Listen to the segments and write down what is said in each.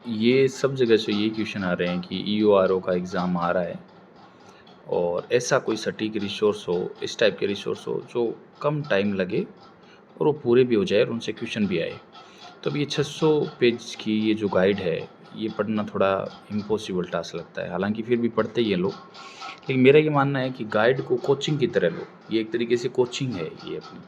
ये सब जगह से ये क्वेश्चन आ रहे हैं कि ईओआरओ का एग्ज़ाम आ रहा है और ऐसा कोई सटीक रिसोर्स हो, इस टाइप के रिसोर्स हो जो कम टाइम लगे और वो पूरे भी हो जाए और उनसे क्वेश्चन भी आए। तो अब ये 600 पेज की ये जो गाइड है, ये पढ़ना थोड़ा इम्पॉसिबल टास्क लगता है। हालाँकि फिर भी पढ़ते ही हैं लोग। लेकिन मेरा ये मानना है कि गाइड को कोचिंग की तरह लो। ये एक तरीके से कोचिंग है ये अपनी।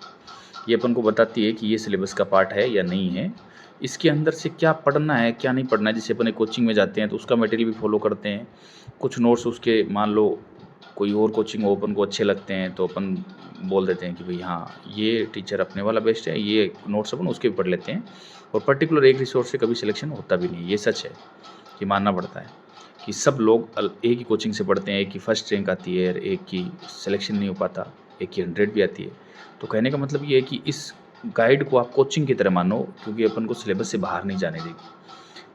ये अपन को बताती है कि ये सिलेबस का पार्ट है या नहीं है। इसके अंदर से क्या पढ़ना है, क्या नहीं पढ़ना है। जैसे अपन एक कोचिंग में जाते हैं तो उसका मटेरियल भी फॉलो करते हैं। कुछ नोट्स उसके मान लो कोई और कोचिंग हो, अपन को अच्छे लगते हैं तो अपन बोल देते हैं कि भई हाँ, ये टीचर अपने वाला बेस्ट है, ये नोट्स अपन उसके भी पढ़ लेते हैं। और पर्टिकुलर एक रिसोर्स से कभी सिलेक्शन होता भी नहीं, ये सच है कि मानना पड़ता है कि सब लोग एक ही कोचिंग से पढ़ते हैं, एक की फर्स्ट रैंक आती है, एक की सिलेक्शन नहीं हो पाता, एक की 100 भी आती है। तो कहने का मतलब ये है कि इस गाइड को आप कोचिंग की तरह मानो, क्योंकि अपन को सिलेबस से बाहर नहीं जाने देगी।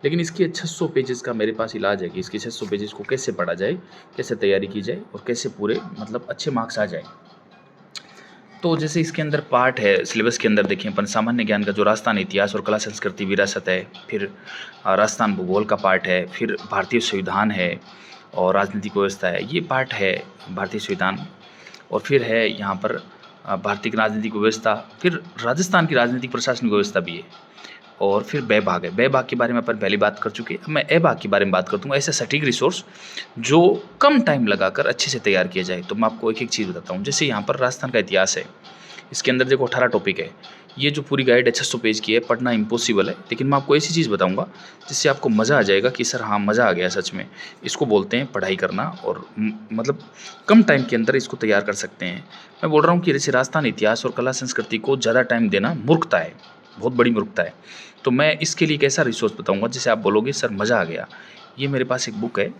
लेकिन इसके 600 पेजेस का मेरे पास इलाज है कि इसके 600 पेजेस को कैसे पढ़ा जाए, कैसे तैयारी की जाए और कैसे पूरे मतलब अच्छे मार्क्स आ जाए। तो जैसे इसके अंदर पार्ट है, सिलेबस के अंदर देखें अपन सामान्य ज्ञान का जो राजस्थान इतिहास और कला संस्कृति विरासत है, फिर राजस्थान भूगोल का पार्ट है, फिर भारतीय संविधान है और राजनीतिक व्यवस्था है, ये पार्ट है भारतीय संविधान। और फिर है यहाँ पर भारतीय की राजनीतिक व्यवस्था, फिर राजस्थान की राजनीतिक प्रशासनिक व्यवस्था भी है। और फिर ब भाग है, ब भाग के बारे में अपन पहले बात कर चुके हैं। अब मैं ए भाग के बारे में बात करता हूँ, ऐसा सटीक रिसोर्स जो कम टाइम लगाकर अच्छे से तैयार किया जाए। तो मैं आपको एक एक चीज़ बताता हूँ। जैसे यहाँ पर राजस्थान का इतिहास है, इसके अंदर देखो 18 टॉपिक है। ये जो पूरी गाइड है 600 पेज की है, पढ़ना इम्पॉसिबल है। लेकिन मैं आपको ऐसी चीज़ बताऊंगा जिससे आपको मज़ा आ जाएगा कि सर हाँ, मज़ा आ गया सच में। इसको बोलते हैं पढ़ाई करना और मतलब कम टाइम के अंदर इसको तैयार कर सकते हैं। मैं बोल रहा हूँ कि जैसे राजस्थान इतिहास और कला संस्कृति को ज़्यादा टाइम देना मूर्खता है, बहुत बड़ी मूर्खता है। तो मैं इसके लिए एक ऐसा रिसोर्स बताऊंगा जिसे आप बोलोगे सर मज़ा आ गया। ये मेरे पास एक बुक है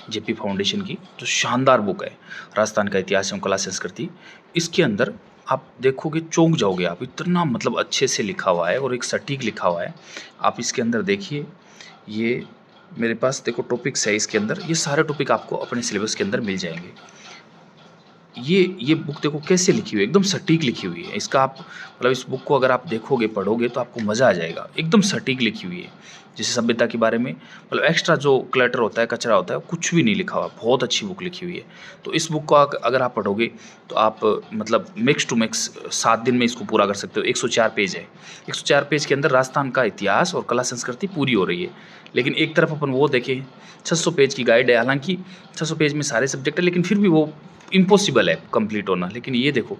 जेपी फाउंडेशन की, जो शानदार बुक है, राजस्थान का इतिहास एवं कला संस्कृति। इसके अंदर आप देखोगे चौंक जाओगे आप, इतना मतलब अच्छे से लिखा हुआ है और एक सटीक लिखा हुआ है। आप इसके अंदर देखिए, ये मेरे पास देखो टॉपिक्स है इसके अंदर, ये सारे टॉपिक आपको अपने सिलेबस के अंदर मिल जाएंगे। ये बुक देखो कैसे लिखी हुई है, एकदम सटीक लिखी हुई है। इसका आप मतलब इस बुक को अगर आप देखोगे, पढ़ोगे तो आपको मज़ा आ जाएगा। एकदम सटीक लिखी हुई है। जैसे सभ्यता के बारे में मतलब एक्स्ट्रा जो क्लटर होता है, कचरा होता है, कुछ भी नहीं लिखा हुआ। बहुत अच्छी बुक लिखी हुई है। तो इस बुक को अगर आप पढ़ोगे तो आप मतलब मैक्स टू मैक्स 7 दिन में इसको पूरा कर सकते हो। 104 पेज है। 104 पेज के अंदर राजस्थान का इतिहास और कला संस्कृति पूरी हो रही है। लेकिन एक तरफ अपन वो देखें, 600 पेज की गाइड है। हालांकि 600 पेज में सारे सब्जेक्ट है, लेकिन फिर भी वो इम्पॉसिबल है कंप्लीट होना। लेकिन ये देखो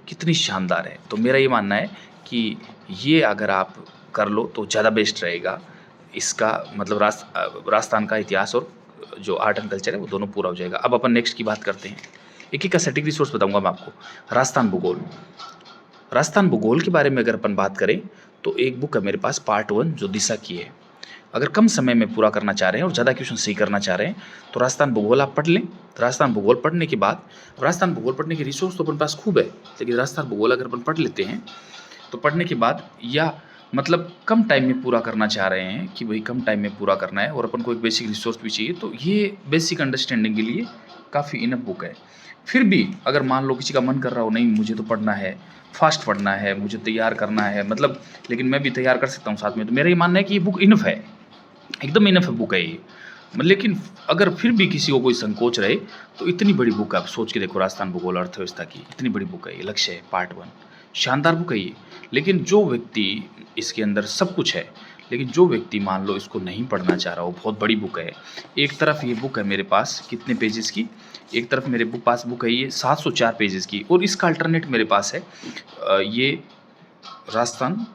कितनी शानदार है। तो मेरा ये मानना है कि ये अगर आप कर लो तो ज़्यादा बेस्ट रहेगा। इसका मतलब राजस्थान का इतिहास और जो आर्ट एंड कल्चर है वो दोनों पूरा हो जाएगा। अब अपन नेक्स्ट की बात करते हैं। एक एक का सटीक रिसोर्स बताऊंगा मैं आपको। राजस्थान भूगोल, राजस्थान भूगोल के बारे में अगर अपन बात करें तो एक बुक है मेरे पास पार्ट 1 जो दिशा की है। अगर कम समय में पूरा करना चाह रहे हैं और ज़्यादा क्वेश्चन सही करना चाह रहे हैं तो राजस्थान भूगोल आप पढ़ लें। राजस्थान भूगोल पढ़ने के बाद, राजस्थान भूगोल पढ़ने के रिसोर्स तो अपने पास खूब है, लेकिन राजस्थान भूगोल अगर अपन पढ़ लेते हैं तो पढ़ने के बाद या मतलब कम टाइम में पूरा करना चाह रहे हैं कि भाई कम टाइम में पूरा करना है और अपन को एक बेसिक रिसोर्स भी चाहिए, तो ये बेसिक अंडरस्टैंडिंग के लिए काफ़ी इनफ बुक है। फिर भी अगर मान लो किसी का मन कर रहा हो, नहीं मुझे तो पढ़ना है, फास्ट पढ़ना है, मुझे तैयार करना है, मतलब लेकिन मैं भी तैयार कर सकता हूँ साथ में, तो मेरा ये मानना है कि ये बुक इनफ है, एकदम इनफ बुक है ये। लेकिन अगर फिर भी किसी को कोई संकोच रहे तो इतनी बड़ी बुक है, आप सोच के देखो, राजस्थान भूगोल अर्थव्यवस्था की इतनी बड़ी बुक है ये। लक्ष्य है पार्ट 1, शानदार बुक है ये। लेकिन जो व्यक्ति, इसके अंदर सब कुछ है, लेकिन जो व्यक्ति मान लो इसको नहीं पढ़ना चाह रहा हो, बहुत बड़ी बुक है। एक तरफ ये बुक है मेरे पास कितने पेजेस की, एक तरफ मेरे पास बुक है ये 704 पेजेस की, और इसका अल्टरनेट मेरे पास है ये राजस्थान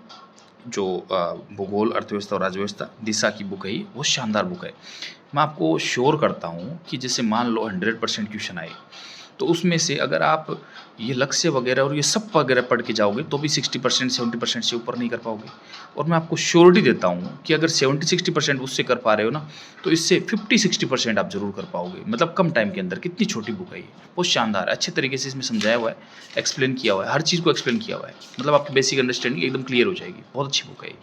जो भूगोल अर्थव्यवस्था और राज्यव्यवस्था दिशा की बुक है ये, बहुत शानदार बुक है। मैं आपको श्योर करता हूँ कि जैसे मान लो 100% क्वेश्चन आए तो उसमें से अगर आप ये लक्ष्य वगैरह और ये सब वगैरह पढ़ के जाओगे तो भी 60% 70% से ऊपर नहीं कर पाओगे। और मैं आपको श्योरिटी देता हूँ कि अगर 70-60% उससे कर पा रहे हो ना, तो इससे 50-60% आप जरूर कर पाओगे, मतलब कम टाइम के अंदर। कितनी छोटी बुक है ये, बहुत शानदार, अच्छे तरीके से इसमें समझाया हुआ है, एक्सप्लेन किया हुआ है, हर चीज़ को एक्सप्लेन किया हुआ है, मतलब आपकी बेसिक अंडरस्टैंडिंग एकदम क्लियर हो जाएगी। बहुत अच्छी बुक है ये।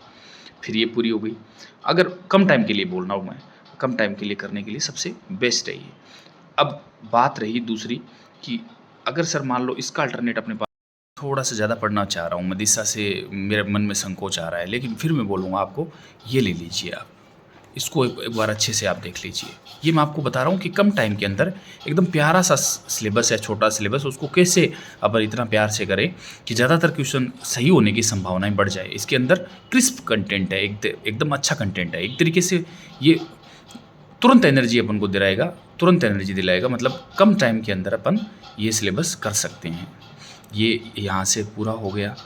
फिर ये पूरी हो गई। अगर कम टाइम के लिए बोल रहा हूँ मैं, कम टाइम के लिए करने के लिए सबसे बेस्ट है ये। अब बात रही दूसरी कि अगर सर मान लो इसका अल्टरनेट अपने पास थोड़ा सा ज़्यादा पढ़ना चाह रहा हूँ मैं, दिशा से मेरे मन में संकोच आ रहा है, लेकिन फिर मैं बोलूँगा आपको ये ले लीजिए आप, इसको एक बार अच्छे से आप देख लीजिए। ये मैं आपको बता रहा हूँ कि कम टाइम के अंदर एकदम प्यारा सा सिलेबस है, छोटा सिलेबस, उसको कैसे अपन इतना प्यार से करें कि ज़्यादातर क्वेश्चन सही होने की संभावनाएं बढ़ जाए। इसके अंदर क्रिस्प कंटेंट है, एकदम अच्छा कंटेंट है। एक तरीके से ये तुरंत एनर्जी अपन को दिलाएगा, तुरंत एनर्जी दिलाएगा, मतलब कम टाइम के अंदर अपन ये सिलेबस कर सकते हैं। ये यहाँ से पूरा हो गया।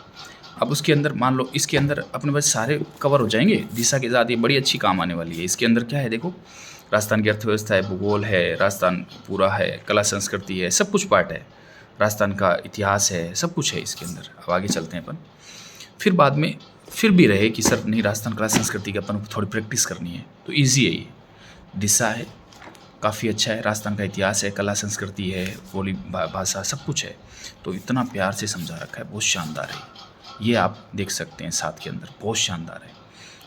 अब उसके अंदर मान लो इसके अंदर अपने पास सारे कवर हो जाएंगे। दिशा के साथ ये बड़ी अच्छी काम आने वाली है। इसके अंदर क्या है देखो, राजस्थान की अर्थव्यवस्था है, भूगोल है, राजस्थान पूरा है, कला संस्कृति है, सब कुछ पार्ट है, राजस्थान का इतिहास है, सब कुछ है इसके अंदर। अब आगे चलते हैं अपन। फिर बाद में फिर भी रहे कि सर नहीं, राजस्थान कला संस्कृति की अपन को थोड़ी प्रैक्टिस करनी है, तो ईजी है। ये दिशा है, काफ़ी अच्छा है। राजस्थान का इतिहास है, कला संस्कृति है, बोली भाषा, सब कुछ है। तो इतना प्यार से समझा रखा है, बहुत शानदार है। ये आप देख सकते हैं साथ के अंदर, बहुत शानदार है।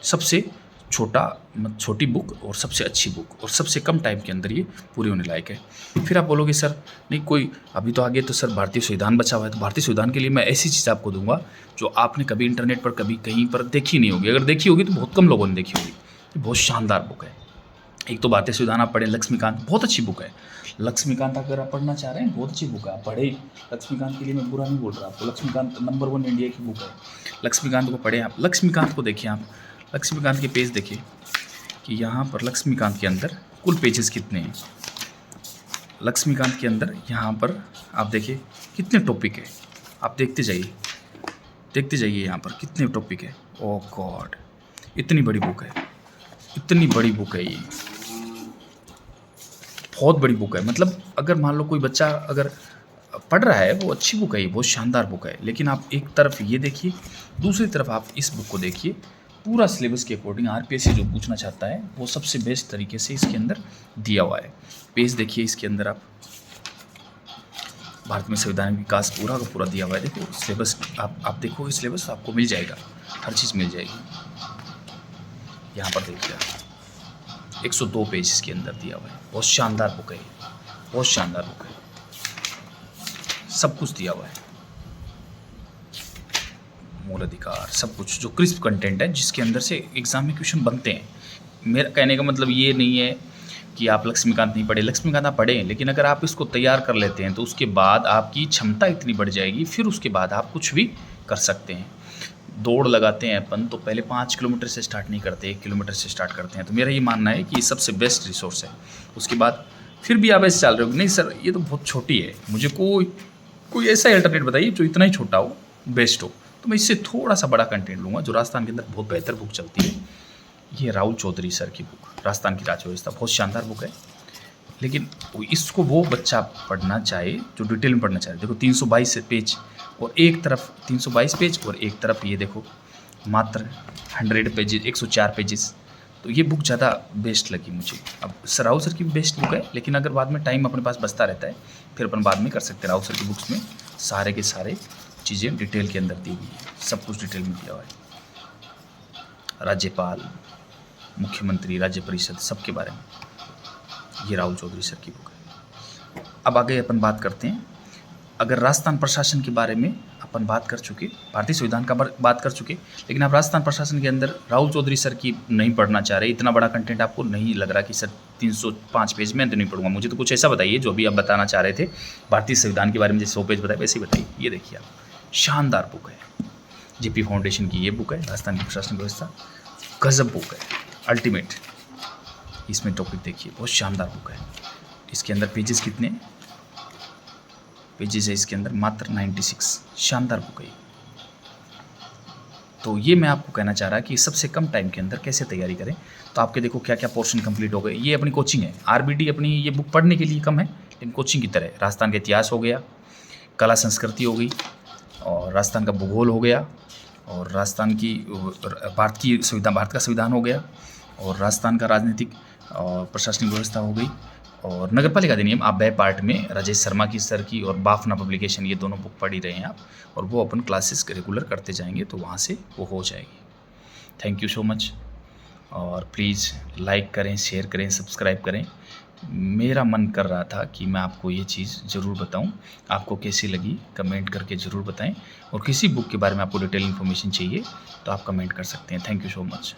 सबसे छोटी बुक और सबसे अच्छी बुक और सबसे कम टाइम के अंदर ये पूरी होने लायक है। फिर आप बोलोगे सर नहीं कोई अभी तो आगे तो सर भारतीय संविधान बचा हुआ है, तो भारतीय संविधान के लिए मैं ऐसी चीज़ आपको दूंगा जो आपने कभी इंटरनेट पर कभी कहीं पर देखी नहीं होगी। अगर देखी होगी तो बहुत कम लोगों ने देखी होगी। ये बहुत शानदार बुक है। एक तो भारतीय संविधान आप पढ़ें, लक्ष्मीकांत बहुत अच्छी बुक है। लक्ष्मीकांत अगर आप पढ़ना चाह रहे हैं, बहुत अच्छी बुक है, आप पढ़े। लक्ष्मीकांत के लिए मैं बुरा नहीं बोल रहा आपको, लक्ष्मीकांत नंबर 1 इंडिया की बुक है। लक्ष्मीकांत को पढ़ें आप, लक्ष्मीकांत को देखिए आप, लक्ष्मीकांत के पेज देखिए कि यहाँ पर लक्ष्मीकांत के अंदर कुल पेजेस कितने हैं। लक्ष्मीकांत के अंदर यहाँ पर आप देखिए कितने टॉपिक है, आप देखते जाइए यहाँ पर कितने टॉपिक है। ओह गॉड, इतनी बड़ी बुक है, इतनी बड़ी बुक है, ये बहुत बड़ी बुक है। मतलब अगर मान लो कोई बच्चा अगर पढ़ रहा है, वो अच्छी बुक है, ये बहुत शानदार बुक है। लेकिन आप एक तरफ ये देखिए, दूसरी तरफ आप इस बुक को देखिए, पूरा सिलेबस के अकॉर्डिंग आरपीएससी जो पूछना चाहता है वो सबसे बेस्ट तरीके से इसके अंदर दिया हुआ है। पेज देखिए इसके अंदर आप, भारत में संवैधानिक विकास पूरा का पूरा दिया हुआ है। देखो सिलेबस, आप देखो सिलेबस आपको मिल जाएगा, हर चीज़ मिल जाएगी। यहाँ पर देखिए 102 पेज इसके अंदर दिया हुआ है। बहुत शानदार बुक है, बहुत शानदार बुक है, सब कुछ दिया हुआ है, मूल अधिकार, सब कुछ जो क्रिस्प कंटेंट है जिसके अंदर से एग्जाम में क्वेश्चन बनते हैं। मेरा कहने का मतलब ये नहीं है कि आप लक्ष्मीकांत नहीं पढ़े, लक्ष्मीकांत आप पढ़ें, लेकिन अगर आप इसको तैयार कर लेते हैं तो उसके बाद आपकी क्षमता इतनी बढ़ जाएगी, फिर उसके बाद आप कुछ भी कर सकते हैं। दौड़ लगाते हैं अपन तो पहले 5 किलोमीटर से स्टार्ट नहीं करते, 1 किलोमीटर से स्टार्ट करते हैं। तो मेरा ये मानना है कि ये सबसे बेस्ट रिसोर्स है। उसके बाद फिर भी आप ऐसे चल रहे हो नहीं सर ये तो बहुत छोटी है, मुझे कोई ऐसा अल्टरनेट बताइए जो इतना ही छोटा हो, बेस्ट हो, तो मैं इससे थोड़ा सा बड़ा कंटेंट लूँगा जो राजस्थान के अंदर बहुत बेहतर बुक चलती है। ये राहुल चौधरी सर की बुक, राजस्थान की राज्य व्यवस्था, बहुत शानदार बुक है। लेकिन इसको वो बच्चा पढ़ना चाहे जो डिटेल में पढ़ना चाहे। देखो 322 पेज और एक तरफ 322 पेज और एक तरफ ये देखो मात्र 100 पेजेस, 104 पेजेस। तो ये बुक ज़्यादा बेस्ट लगी मुझे। अब राहुल सर की बेस्ट बुक है, लेकिन अगर बाद में टाइम अपने पास बचता रहता है फिर अपन बाद में कर सकते हैं। राहुल सर की बुक्स में सारे के सारे चीज़ें डिटेल के अंदर दी हुई है, सब कुछ डिटेल में दिया हुआ है। राज्यपाल, मुख्यमंत्री, राज्य परिषद, सबके बारे में ये राहुल चौधरी सर की बुक है। अब आगे अपन बात करते हैं, अगर राजस्थान प्रशासन के बारे में अपन बात कर चुके, भारतीय संविधान का बात कर चुके, लेकिन आप राजस्थान प्रशासन के अंदर राहुल चौधरी सर की नहीं पढ़ना चाह रहे, इतना बड़ा कंटेंट आपको नहीं लग रहा कि सर 305 पेज में तो नहीं पढ़ूंगा, मुझे तो कुछ ऐसा बताइए जो अभी आप बताना चाह रहे थे भारतीय संविधान के बारे में, जैसे 100 पेज बताए वैसे ही बताइए। ये देखिए आप, शानदार बुक है, जेपी फाउंडेशन की ये बुक है, राजस्थान की प्रशासनिक व्यवस्था, गजब बुक है, अल्टीमेट। इसमें टॉपिक देखिए, बहुत शानदार बुक है। इसके अंदर पेजेस कितने पेजेस है इसके अंदर, मात्र 96, शानदार बुक है। तो ये मैं आपको कहना चाह रहा कि सबसे कम टाइम के अंदर कैसे तैयारी करें। तो आपके देखो क्या क्या पोर्शन कंप्लीट हो गए। ये अपनी कोचिंग है, आरबीडी अपनी ये बुक पढ़ने के लिए कम है लेकिन कोचिंग की तरह। राजस्थान का इतिहास हो गया, कला संस्कृति हो गई, और राजस्थान का भूगोल हो गया, और राजस्थान की भारत का संविधान हो गया, और राजस्थान का राजनीतिक और प्रशासनिक व्यवस्था हो गई, और नगरपालिका अधिनियम आप बै पार्ट में राजेश शर्मा की सर की और बाफना पब्लिकेशन, ये दोनों बुक पढ़ ही रहे हैं आप, और वो अपन क्लासेस रेगुलर करते जाएंगे तो वहाँ से वो हो जाएगी। थैंक यू सो मच, और प्लीज़ लाइक करें, शेयर करें, सब्सक्राइब करें। मेरा मन कर रहा था कि मैं आपको ये चीज़ ज़रूर बताऊं, आपको कैसी लगी कमेंट करके ज़रूर बताएं, और किसी बुक के बारे में आपको डिटेल इन्फॉर्मेशन चाहिए तो आप कमेंट कर सकते हैं। Thank you so much.